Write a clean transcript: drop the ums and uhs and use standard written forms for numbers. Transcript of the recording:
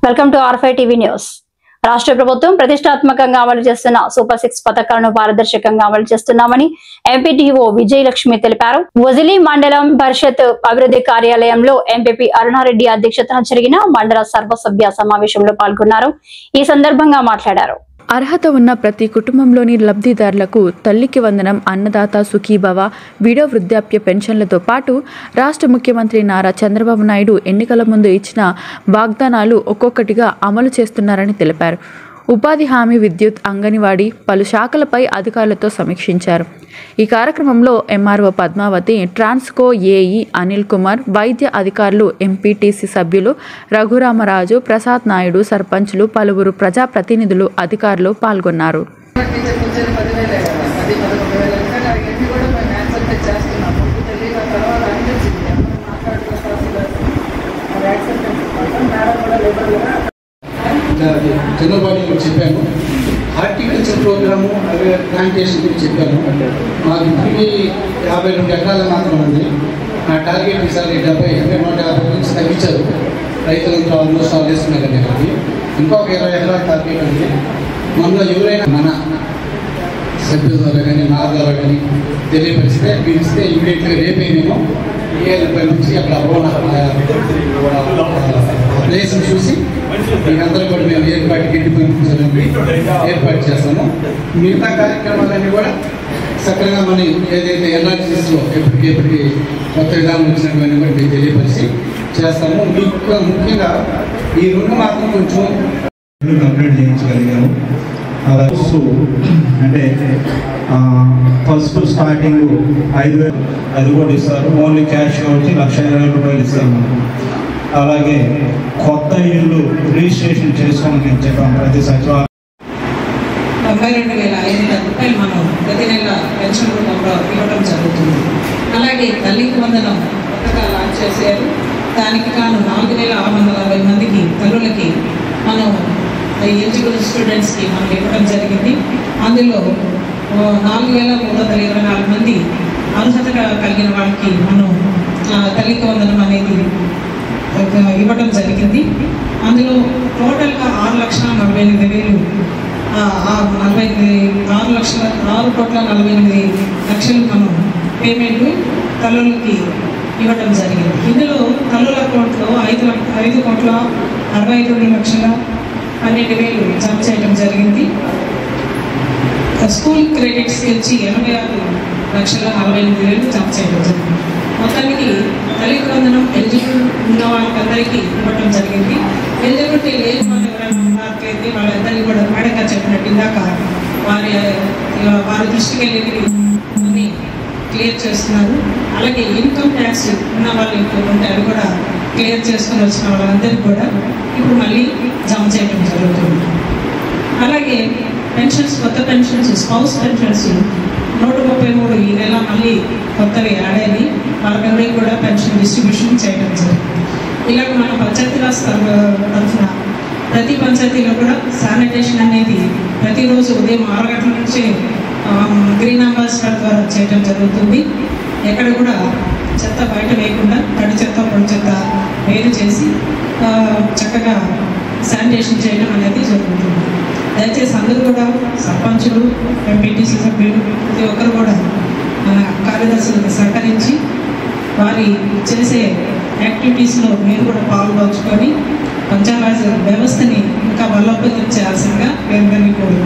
Welcome to R5 TV news. రాష్ట్ర ప్రభుత్వం ప్రతిష్టాత్మకంగా అమలు చేస్తున్న సూపర్ 6 పథకాలను పారదర్శకంగా అమలు చేస్తున్నామని ఎంపీటీఓ విజయలక్ష్మి తెలిపారు. వజిలి మండలం పరిషత్ అభివృద్ధి కార్యాలయంలో ఎంపీపీ అరుణారెడ్డి అధ్యక్షతన జరిగిన మండల సర్వసభ్య సమావేశంలో పాల్గొన్నారు. ఈ సందర్భంగా మాట్లాడారు. అర్హత ఉన్న ప్రతి కుటుంబంలోని లబ్ధిదారులకు తల్లికి వందనం, అన్నదాత సుఖీభవ, విడో వృద్ధాప్య పెన్షన్లతో పాటు రాష్ట్ర ముఖ్యమంత్రి నారా చంద్రబాబు నాయుడు ఎన్నికల ముందు ఇచ్చిన వాగ్దానాలు ఒక్కొక్కటిగా అమలు చేస్తున్నారని తెలిపారు. ఉపాధి హామీ, విద్యుత్, అంగన్వాడీ పలు శాఖలపై అధికారులతో సమీక్షించారు. ఈ కార్యక్రమంలో ఎంఆర్ఓ పద్మావతి, ట్రాన్స్కో ఏఈ అనిల్ కుమార్, వైద్య అధికారులు, ఎంపీటీసీ సభ్యులు రఘురామరాజు, ప్రసాద్ నాయుడు, సర్పంచ్లు, పలువురు ప్రజాప్రతినిధులు, అధికారులు పాల్గొన్నారు. చంద్రబాబు చెప్పాను. హార్టికల్చర్ ప్రోగ్రాము ప్లాంటేషన్ గురించి చెప్పాను. మాకు భూమి 52 ఎకరాలు మాత్రం ఉంది. నా టార్గెట్ ఈసారి 150 నుంచి తగ్గించారు. రైతులంతా ఆల్మోస్ట్ ఆల్ వేస్తున్నారు కదా. అది ఇంకొక 20 ఎకరాల టార్గెట్ ఉంది. మనలో ఎవరైనా మన సభ్యుల ద్వారా కానీ నా ద్వారా కానీ తెలియపరిస్తే పిలిస్తే ఇమీడియట్గా రేపే మేము ఏళ్ళపై నుంచి అక్కడ ప్లేస్ని చూసి మీకందరూ కూడా మేము ఏర్పాటుకి ఇండిపెండించాలని ఏర్పాటు చేస్తాము. మిగతా కార్యక్రమాలన్నీ కూడా సక్రమంగా మనం ఏదైతే ఎన్ఆర్జీఎస్లో ఎప్పటికి కొత్త విధానం వచ్చినటువంటి కూడా మేము తెలియపరిచి చేస్తాము. ముఖ్యంగా ఈ రెండు మాత్రం కొంచెం కంప్లీట్ చేయించగలిగాము. అంటే ఫస్ట్ స్టార్టింగ్ 5,000 అది కూడా ఇస్తారు. ఓన్లీ క్యాష్ వచ్చి 1,20,000 రూపాయలు ఇస్తాము. అలాగే కొత్త ఇల్లు రిజిస్ట్రేషన్ చేసుకోమని చెప్పాము. ప్రతి సచివాలయం 92,500 రూపాయలు మనం ప్రతి నెల పెన్షన్ రూపంలో ఇవ్వడం జరుగుతుంది. అలాగే తల్లికి వందనం కొత్తగా లాంచ్ చేశారు. దానికి కాను 4,660 మందికి తల్లులకి మనం ఎలిజిబుల్ స్టూడెంట్స్కి మనం ఇవ్వడం జరిగింది. అందులో 4,324 మంది అర్హత కలిగిన వాళ్ళకి మనం తల్లికి వందనం అనేది ఇవ్వడం జరిగింది. అందులో టోటల్గా 6,48,000 6,48,00,000 మనం పేమెంట్ తల్లులకి ఇవ్వడం జరిగింది. ఇందులో తల్లుల అకౌంట్లో 5,62,65,12,000 జమ చేయడం జరిగింది. స్కూల్ క్రెడిట్స్కి వచ్చి 86,48,000 జమ చేయడం జరిగింది. మొత్తానికి తల్లికి వందనం ఎలిజిబుల్ ఉన్న వాళ్ళకందరికీ ఇవ్వడం జరిగింది. ఎలిజిబిలిటీ లేని వాళ్ళు ఎవరైనా ఉన్నట్లయితే వాళ్ళందరికీ కూడా మేడంగా చెప్పినట్టు ఇందాక వారి దృష్టికి వెళ్ళి అన్ని క్లియర్ చేస్తున్నారు. అలాగే ఇన్కమ్ ట్యాక్స్ ఉన్న వాళ్ళు ఇప్పుడు ఉంటే అది కూడా క్లియర్ చేసుకుని వచ్చిన వాళ్ళందరికీ కూడా ఇప్పుడు మళ్ళీ జమ చేయడం జరుగుతుంది. అలాగే పెన్షన్స్, కొత్త పెన్షన్స్, స్పౌస్ పెన్షన్స్ 133 ఈ నెల మళ్ళీ కొత్తవి ఆడేది. వాళ్ళకందరికీ కూడా పెన్షన్ డిస్ట్రిబ్యూషన్ చేయడం జరిగింది. ఇలాగ మన పంచాయతీరాజ్ తరఫున ప్రతి పంచాయతీలో కూడా శానిటేషన్ అనేది ప్రతిరోజు ఉదయం 6 గంటల నుంచి గ్రీన్ అంబాసిడర్ ద్వారా చేయడం జరుగుతుంది. ఎక్కడ కూడా చెత్త బయట వేయకుండా తడి చెత్త, పొడి చెత్త వేరు చేసి చక్కగా శానిటేషన్ చేయడం అనేది జరుగుతుంది. దయచేసి అందరూ కూడా సర్పంచులు, ఎంపీటీసీ సభ్యులు ప్రతి ఒక్కరు కూడా మన కార్యదర్శులకు సహకరించి వారి చేసే యాక్టివిటీస్లో మీరు కూడా పాల్గొంచుకొని పంచాయతీ వ్యవస్థని ఇంకా బలోపేతం చేయాల్సిందిగా పేరు కోరుతున్నాను.